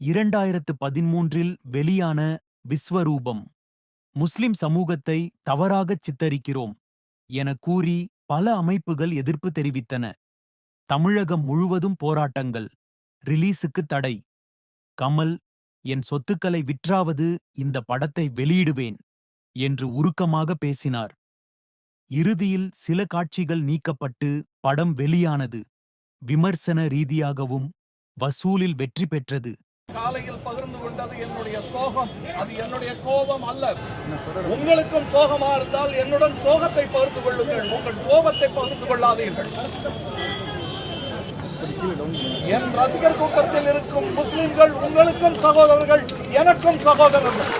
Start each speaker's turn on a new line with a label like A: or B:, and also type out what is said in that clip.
A: 2013இல் வெளியான விஸ்வரூபம் முஸ்லிம் சமூகத்தை தவறாகச் சித்தரிக்கிறோம் என கூறி பல அமைப்புகள் எதிர்ப்பு தெரிவித்தன. தமிழகம் முழுவதும் போராட்டங்கள். ரிலீஸுக்கு தடை. கமல், என் சொத்துக்களை விற்றாவது இந்த படத்தை வெளியிடுவேன் என்று உருக்கமாக பேசினார். இறுதியில் சில காட்சிகள் நீக்கப்பட்டு படம் வெளியானது. விமர்சன ரீதியாகவும் வசூலில் வெற்றி பெற்றது.
B: காலையில் பகிர்ந்து கொண்டது என்னுடைய சோகம், அது என்னுடைய கோபம் அல்ல. உங்களுக்கும் சோகமா இருந்தால் என்னுடன் சோகத்தை பகிர்ந்து கொள்ளுங்கள், உங்கள் கோபத்தை பகிர்ந்து கொள்ளாதீர்கள். என் ரசிகர் கூட்டத்தில் இருக்கும் முஸ்லிம்கள் உங்களுக்கும் சகோதரர்கள், எனக்கும் சகோதரர்கள்.